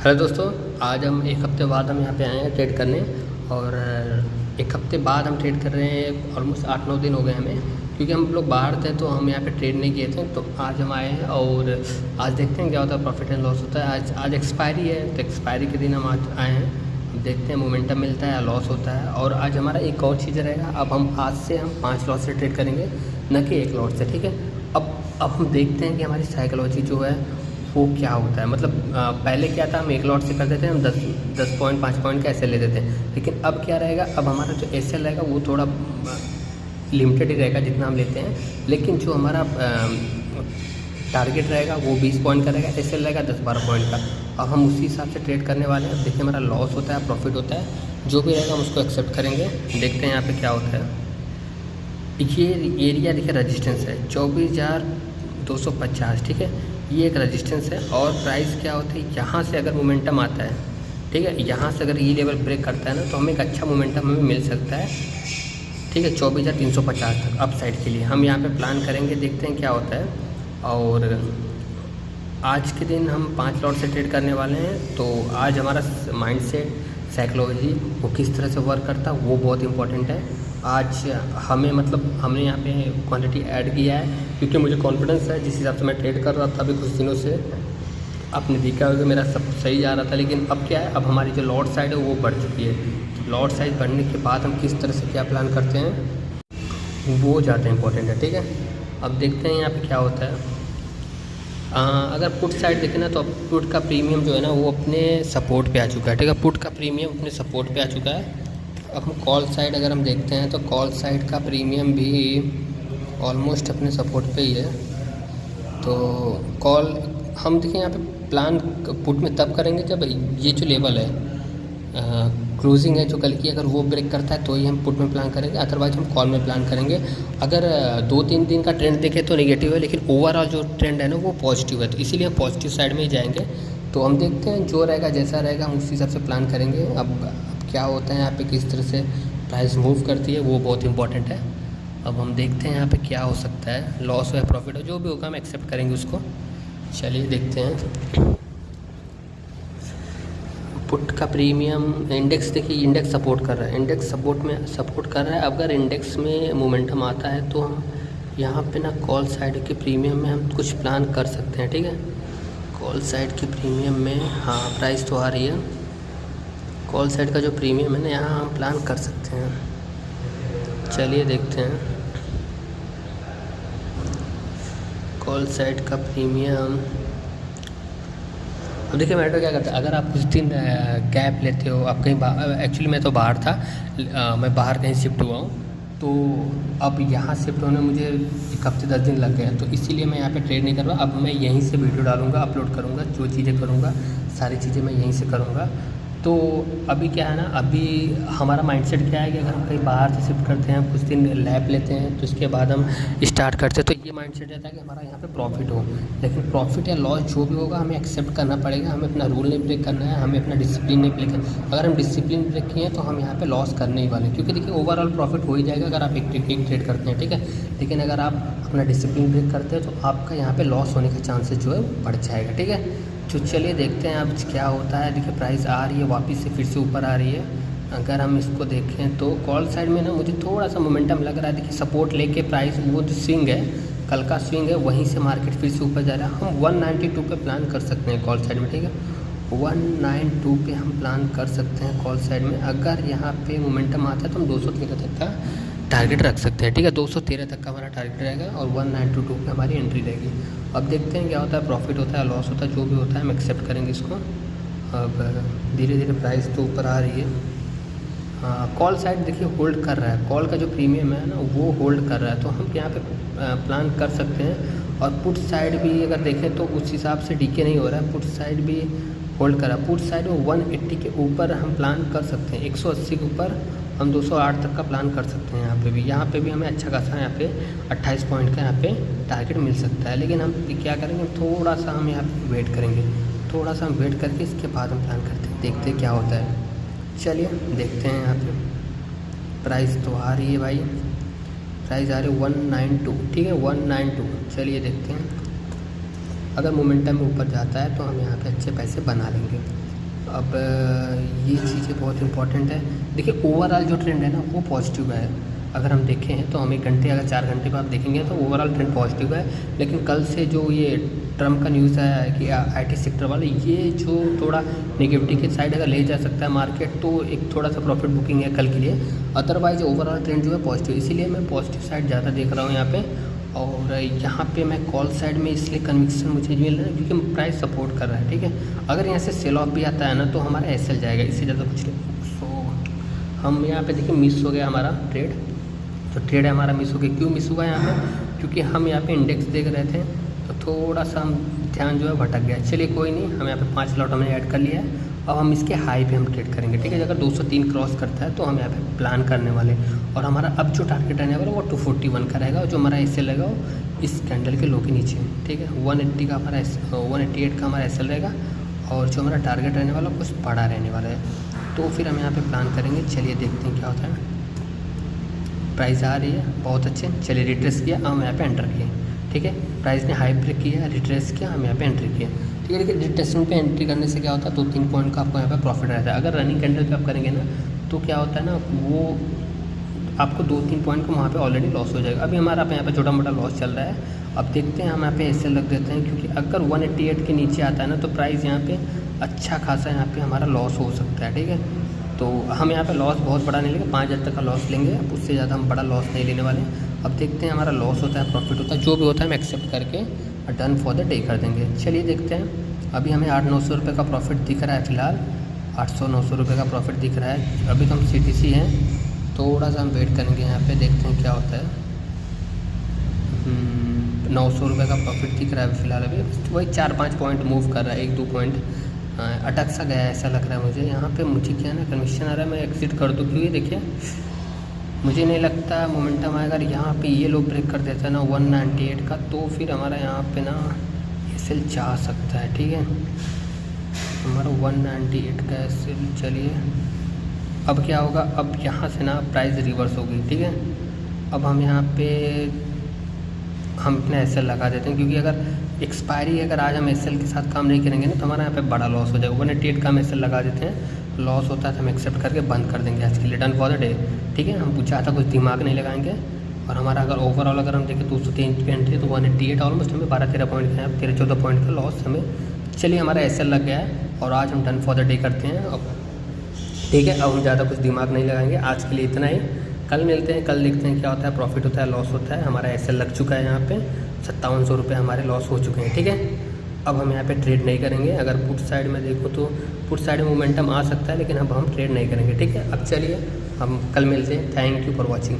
Hello दोस्तों, आज हम एक हफ़्ते बाद हम यहाँ पे आए हैं ट्रेड करने। और एक हफ़्ते बाद हम ट्रेड कर रहे हैं। ऑलमोस्ट 8-9 दिन हो गए हमें, क्योंकि हम लोग बाहर थे तो हम यहाँ पे ट्रेड नहीं किए थे। तो आज हम आए हैं और आज देखते हैं क्या होता है, प्रॉफिट एंड लॉस होता है। आज एक्सपायरी है, तो एक्सपायरी के दिन हम आज आए हैं। अब देखते हैं मोमेंटम मिलता है या लॉस होता है। और आज हमारा एक और चीज़ रहेगा, अब हम आज से हम 5 लॉट से ट्रेड करेंगे, न कि 1 लॉट से। ठीक है, अब हम देखते हैं कि हमारी साइकोलॉजी जो है वो क्या होता है। मतलब पहले क्या था, हम 1 लॉट से करते थे, हम 10 पॉइंट 5 पॉइंट का एसएल लेते थे। लेकिन अब क्या रहेगा, अब हमारा जो एसएल रहेगा वो थोड़ा लिमिटेड ही रहेगा जितना हम लेते हैं। लेकिन जो हमारा टारगेट रहेगा वो 20 पॉइंट का रहेगा, एसएल रहेगा 10-12 पॉइंट का। अब हम उसी हिसाब से ट्रेड करने वाले हैं। देखिए हमारा लॉस होता है, प्रॉफिट होता है, जो भी रहेगा हम उसको एक्सेप्ट करेंगे। देखते हैं यहाँ पे क्या होता है। ये एरिया देखिए रेजिस्टेंस है 24,250। ठीक है, ये एक रेजिस्टेंस है। और प्राइस क्या होती है, यहाँ से अगर मोमेंटम आता है, ठीक है, यहाँ से अगर ये लेवल ब्रेक करता है ना, तो हमें एक अच्छा मोमेंटम हमें मिल सकता है। ठीक है, 24,350 तक अप साइड के लिए हम यहाँ पे प्लान करेंगे। देखते हैं क्या होता है। और आज के दिन हम 5 लॉट से ट्रेड करने वाले हैं। तो आज हमारा माइंडसेट, साइकोलॉजी वो किस तरह से वर्क करता है वो बहुत इंपॉर्टेंट है। आज हमें मतलब हमने यहाँ पे क्वांटिटी ऐड किया है, क्योंकि मुझे कॉन्फिडेंस है जिस हिसाब से मैं ट्रेड कर रहा था अभी कुछ दिनों से। आपने देखा होगा मेरा सब सही जा रहा था, लेकिन अब क्या है, अब हमारी जो लॉट साइड है वो बढ़ चुकी है। तो लॉट साइज बढ़ने के बाद हम किस तरह से क्या प्लान करते हैं वो ज़्यादा इंपॉर्टेंट है। ठीक है, अब देखते हैं यहाँ पे क्या होता है। अगर पुट साइड देखें ना, तो अब पुट का प्रीमियम जो है ना वो अपने सपोर्ट पे आ चुका है। ठीक है, पुट का प्रीमियम अपने सपोर्ट पे आ चुका है। अब हम कॉल साइड अगर हम देखते हैं तो कॉल साइड का प्रीमियम भी ऑलमोस्ट अपने सपोर्ट पे ही है। तो कॉल हम देखिए यहाँ पे प्लान पुट में तब करेंगे जब ये जो लेवल है क्लोजिंग है जो कल की, अगर वो ब्रेक करता है तो ही हम पुट में प्लान करेंगे, अदरवाइज हम कॉल में प्लान करेंगे। अगर 2-3 दिन का ट्रेंड देखें तो नेगेटिव है, लेकिन ओवरऑल जो ट्रेंड है ना वो पॉजिटिव है, तो इसीलिए हम पॉजिटिव साइड में ही जाएंगे। तो हम देखते हैं जो रहेगा जैसा रहेगा हम उस हिसाब से प्लान करेंगे। अब क्या होता है यहाँ पे, किस तरह से प्राइस मूव करती है वो बहुत इंपॉर्टेंट है। अब हम देखते हैं यहाँ पे क्या हो सकता है, लॉस हो या प्रॉफिट हो, जो भी होगा हम एक्सेप्ट करेंगे उसको। चलिए देखते हैं। पुट का प्रीमियम इंडेक्स देखिए, इंडेक्स सपोर्ट कर रहा है, इंडेक्स सपोर्ट कर रहा है। अगर इंडेक्स में मोमेंटम आता है तो हम यहाँ पे ना कॉल साइड के प्रीमियम में हम कुछ प्लान कर सकते हैं। ठीक है, कॉल साइड के प्रीमियम में हाँ प्राइस तो आ रही है। कॉल साइड का जो प्रीमियम है ना, यहाँ हम प्लान कर सकते हैं। चलिए देखते हैं कॉल साइड का प्रीमियम। अब देखिए मैटर क्या करता है, अगर आप कुछ दिन गैप लेते हो, आप कहीं एक्चुअली मैं तो बाहर था, मैं बाहर कहीं शिफ्ट हुआ हूँ। तो अब यहाँ शिफ्ट होने में मुझे 1 हफ्ते 10 दिन लग गए, तो इसीलिए मैं यहाँ पे ट्रेड नहीं कर रहा। अब मैं यहीं से वीडियो डालूँगा, अपलोड करूँगा, जो चीज़ें करूँगा सारी चीज़ें मैं यहीं से करूँगा। तो अभी क्या है ना, अभी हमारा माइंडसेट क्या है कि अगर हम कहीं बाहर से शिफ्ट करते हैं, कुछ दिन लैब लेते हैं, तो इसके बाद हम स्टार्ट करते हैं, तो ये माइंडसेट रहता है कि हमारा यहाँ पे प्रॉफिट हो। लेकिन प्रॉफिट या लॉस जो भी होगा हमें एक्सेप्ट करना पड़ेगा। हमें अपना रूल नहीं ब्रेक करना है, हमें अपना डिसिप्लिन नहीं ब्रेक करना। अगर हम डिसिप्लिन ब्रेक किए तो हम यहाँ पे लॉस करने ही वाले हैं, क्योंकि देखिए ओवरऑल प्रॉफिट हो ही जाएगा अगर आप एक ट्रेड करते हैं। ठीक है, लेकिन अगर आप अपना डिसिप्लिन ब्रेक करते हैं तो आपका यहाँ पे लॉस होने के चांसेस जो है बढ़ जाएगा। ठीक है, तो चलिए देखते हैं अब क्या होता है। देखिए प्राइस आ रही है, वापस से फिर से ऊपर आ रही है। अगर हम इसको देखें तो कॉल साइड में ना मुझे थोड़ा सा मोमेंटम लग रहा है। देखिए सपोर्ट लेके प्राइस वो जो स्विंग है, कल का स्विंग है, वहीं से मार्केट फिर से ऊपर जा रहा है। हम 192 पे प्लान कर सकते हैं कॉल साइड में। ठीक है, 192 पे हम प्लान कर सकते हैं कॉल साइड में। अगर यहाँ पे मोमेंटम आता है तो हम 213 तक का टारगेट रख सकते हैं। ठीक है, 213 तक का हमारा टारगेट रहेगा और 192 पे हमारी एंट्री रहेगी। अब देखते हैं क्या होता है, प्रॉफिट होता है, लॉस होता है, जो भी होता है हम एक्सेप्ट करेंगे इसको। अब धीरे धीरे प्राइस तो ऊपर आ रही है। हाँ, कॉल साइड देखिए होल्ड कर रहा है, कॉल का जो प्रीमियम है ना वो होल्ड कर रहा है, तो हम यहाँ पे प्लान कर सकते हैं। और पुट साइड भी अगर देखें तो उस हिसाब से डीके नहीं हो रहा है, पुट साइड भी होल्ड कर रहा है। पुट साइड में 180 के ऊपर हम प्लान कर सकते हैं, 180 के ऊपर हम 208 तक का प्लान कर सकते हैं। यहाँ पे भी हमें अच्छा खासा यहाँ पे 28 पॉइंट का यहाँ पे टारगेट मिल सकता है। लेकिन हम क्या करेंगे, थोड़ा सा हम यहाँ पे वेट करेंगे, थोड़ा सा हम वेट करके इसके बाद हम प्लान करते हैं, देखते हैं क्या होता है। चलिए देखते हैं। यहाँ पे प्राइस तो आ रही है भाई, प्राइस आ रही है 192। ठीक है, 192। चलिए देखते हैं, अगर मोमेंटम में ऊपर जाता है तो हम यहाँ पे अच्छे पैसे बना लेंगे। अब ये चीज़ें बहुत इंपॉर्टेंट है। देखिए ओवरऑल जो ट्रेंड है ना वो पॉजिटिव है। अगर हम देखें तो हम 1 घंटे अगर 4 घंटे पर आप देखेंगे तो ओवरऑल ट्रेंड पॉजिटिव है। लेकिन कल से जो ये ट्रम्प का न्यूज़ आया है कि आईटी सेक्टर वाले, ये जो थोड़ा नेगेटिविटी के साइड अगर ले जा सकता है मार्केट, तो एक थोड़ा सा प्रॉफिट बुकिंग है कल के लिए। अदरवाइज ओवरऑल ट्रेंड जो है पॉजिटिव, इसीलिए मैं पॉजिटिव साइड ज़्यादा देख रहा हूँ यहाँ पे। और यहाँ पे मैं कॉल साइड में इसलिए कन्विक्शन मुझे मिल रहा है क्योंकि प्राइस सपोर्ट कर रहा है, ठीक है। अगर यहाँ से सेल ऑफ भी आता है ना तो हमारा एसएल जाएगा, इससे ज़्यादा कुछ नहीं। सो हम यहाँ पे देखिए मिस हो गया हमारा ट्रेड, तो ट्रेड हमारा मिस हो गया। क्यों मिस हुआ यहाँ पे? क्योंकि हम यहाँ पे इंडेक्स देख रहे थे तो थोड़ा सा हम ध्यान जो है भटक गया। चलिए कोई नहीं, हम यहाँ पे 5 लॉट हमने ऐड कर लिया है। अब हम इसके हाई पे हम ट्रेड करेंगे, ठीक है। अगर 203 क्रॉस करता है तो हम यहाँ पे प्लान करने वाले, और हमारा अब जो टारगेट रहने वाला वो 241 का रहेगा, और जो हमारा एसएल रहेगा वो इस कैंडल के लो के नीचे, ठीक है। 180 का हमारा 188 का हमारा एसएल रहेगा, और जो हमारा टारगेट रहने वाला कुछ बड़ा रहने वाला है। तो फिर हम यहाँ पे प्लान करेंगे। चलिए देखते हैं क्या होता है। प्राइस आ रही है बहुत अच्छे, चलिए रिट्रेस किया, हम यहाँ पे एंटर किए, ठीक है। प्राइस ने हाई ब्रेक किया, रिट्रेस किया, हम यहाँ पे एंट्री किए, ठीक है। देखिए रिट्रेसमेंट पे एंट्री करने से क्या होता है, 2-3 पॉइंट का आपको यहाँ पे प्रॉफिट रहता है। अगर रनिंग कैंडल पे आप करेंगे ना तो क्या होता है ना, वो आपको 2-3 पॉइंट का वहाँ पे ऑलरेडी लॉस हो जाएगा। अभी हमारा यहाँ पे छोटा मोटा लॉस चल रहा है। अब देखते हैं, हम यहाँ पे ऐसे लग देते हैं, क्योंकि अगर 188 के नीचे आता है ना तो प्राइस यहाँ पे अच्छा खासा यहाँ पे हमारा लॉस हो सकता है, ठीक है। तो हम यहाँ पे लॉस बहुत बड़ा नहीं लेंगे, 5000 तक का लॉस लेंगे, अब उससे ज़्यादा हम बड़ा लॉस नहीं लेने वाले। अब देखते हैं हमारा लॉस होता है प्रॉफिट होता है, जो भी होता है हम एक्सेप्ट करके डन फॉर द डे कर देंगे। चलिए देखते हैं। अभी हमें 800-900 रुपये का प्रॉफिट दिख रहा है फ़िलहाल, 800-900 रुपये का प्रॉफिट दिख रहा है। अभी तो हम CTC हैं, थोड़ा सा हम वेट करेंगे यहाँ पे, देखते हैं क्या होता है। 900 रुपये का प्रॉफिट दिख रहा है फ़िलहाल। अभी वही 4-5 पॉइंट मूव कर रहा है, 1-2 पॉइंट अटक सा गया है ऐसा लग रहा है मुझे। यहाँ पे मुझे क्या है ना, कमीशन आ रहा है, मैं एग्जिट कर दूँ, क्योंकि देखिए मुझे नहीं लगता मोमेंटम आएगा। अगर यहाँ पे ये लो ब्रेक कर देता है ना 198 का, तो फिर हमारा यहाँ पे ना एसएल जा सकता है, ठीक है। हमारा 198 का एसएल। चलिए अब क्या होगा, अब यहाँ से ना प्राइस रिवर्स होगी, ठीक है। अब हम यहाँ पे हम अपना एसएल लगा देते हैं, क्योंकि अगर एक्सपायरी अगर आज हम एसएल के साथ काम नहीं करेंगे ना तो हमारा यहाँ पे बड़ा लॉस हो जाएगा। 188 का हम एसएल लगा देते हैं, लॉस होता है तो हम एक्सेप्ट करके बंद कर देंगे आज के लिए, डन फॉर द डे, ठीक है। हम ज़्यादा कुछ दिमाग नहीं लगाएंगे। और हमारा अगर ओवरऑल अगर हम देखें 203 पे एंट्री तो 188 ऑलमोस्ट हमें 12-13 पॉइंट का, 13-14 पॉइंट का लॉस हमें। चलिए हमारा एसएल लग गया है और आज हम डन फॉर द डे करते हैं, अब ठीक है। अब हम ज़्यादा कुछ दिमाग नहीं लगाएंगे, आज के लिए इतना ही। कल मिलते हैं, कल देखते हैं क्या होता है, प्रॉफिट होता है लॉस होता है। हमारा एसएल लग चुका है, यहाँ पे 5700 रुपये हमारे लॉस हो चुके हैं, ठीक है। अब हम यहाँ पे ट्रेड नहीं करेंगे। अगर पुट साइड में देखो तो पुट साइड में मोमेंटम आ सकता है, लेकिन अब हम ट्रेड नहीं करेंगे, ठीक है। अब चलिए हम कल मिलते हैं। Thank you for watching.